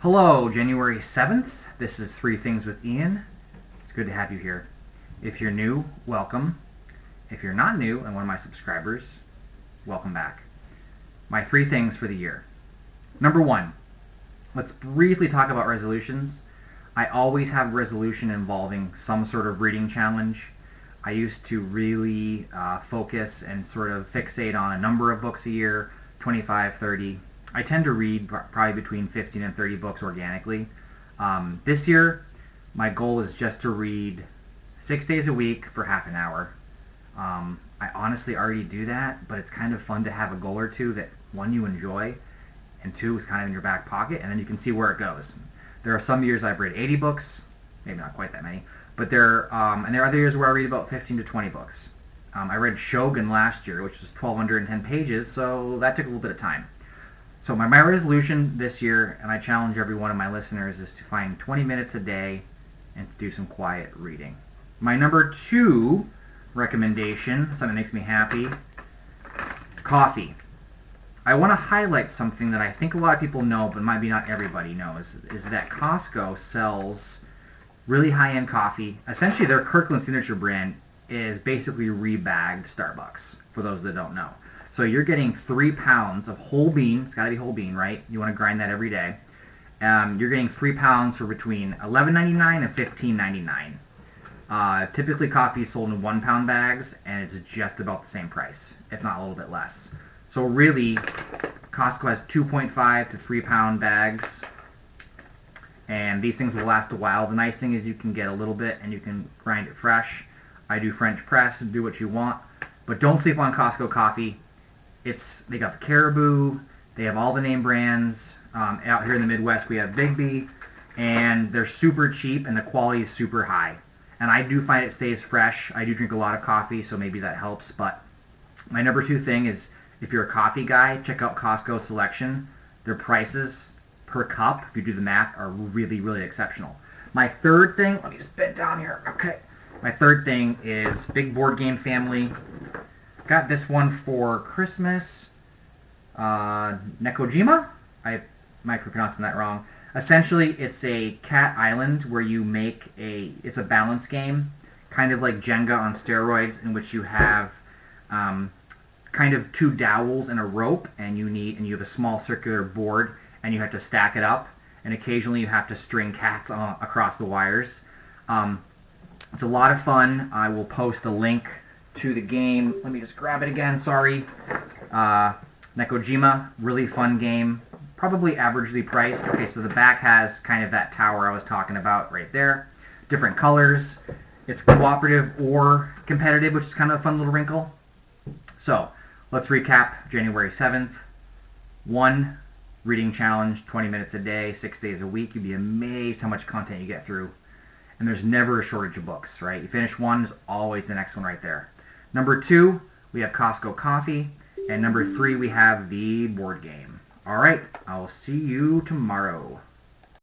Hello, January 7th. This is Three Things with Ian. It's good to have you here. If you're new, welcome. If you're not new and one of my subscribers, welcome back. My three things for the year. Number one, let's briefly talk about resolutions. I always have a resolution involving some sort of reading challenge. I used to really focus and sort of fixate on a number of books a year, 25, 30. I tend to read probably between 15 and 30 books organically. This year, my goal is just to read 6 days a week for half an hour. I honestly already do that, but it's kind of fun to have a goal or two that, one, you enjoy, and two, is kind of in your back pocket, and then you can see where it goes. There are some years I've read 80 books, maybe not quite that many, but there are other years where I read about 15 to 20 books. I read Shogun last year, which was 1,210 pages, so that took a little bit of time. So my resolution this year, and I challenge every one of my listeners, is to find 20 minutes a day and to do some quiet reading. My number two recommendation, something that makes me happy, coffee. I want to highlight something that I think a lot of people know, but maybe not everybody knows, is that Costco sells really high-end coffee. Essentially, their Kirkland Signature brand is basically rebagged Starbucks, for those that don't know. So you're getting 3 pounds of whole bean. It's got to be whole bean, right? You want to grind that every day. You're getting 3 pounds for between $11.99 and $15.99. Typically, coffee is sold in 1 pound bags, and it's just about the same price, if not a little bit less. So really, Costco has 2.5 to 3 pound bags, and these things will last a while. The nice thing is you can get a little bit, and you can grind it fresh. I do French press, do what you want, but don't sleep on Costco coffee. They got the Caribou, they have all the name brands. Out here in the Midwest, we have Bigby, and they're super cheap, and the quality is super high. And I do find it stays fresh. I do drink a lot of coffee, so maybe that helps. But my number two thing is, if you're a coffee guy, check out Costco Selection. Their prices per cup, if you do the math, are really, really exceptional. My third thing, let me just bend down here. Okay. My third thing is big board game family. Got this one for Christmas. Nekojima? I might be pronouncing that wrong. Essentially, it's a cat island where you it's a balance game, kind of like Jenga on steroids, in which you have kind of 2 dowels and a rope, and you have a small circular board, and you have to stack it up, and occasionally you have to string cats across the wires. It's a lot of fun. I will post a link to the game. Let me just grab it again, sorry. Nekojima, really fun game. Probably averagely priced. Okay, so the back has kind of that tower I was talking about right there. Different colors. It's cooperative or competitive, which is kind of a fun little wrinkle. So, let's recap January 7th. 1, reading challenge, 20 minutes a day, 6 days a week. You'd be amazed how much content you get through. And there's never a shortage of books, right? You finish one, there's always the next one right there. Number 2, we have Costco Coffee. And number 3, we have the board game. All right, I'll see you tomorrow.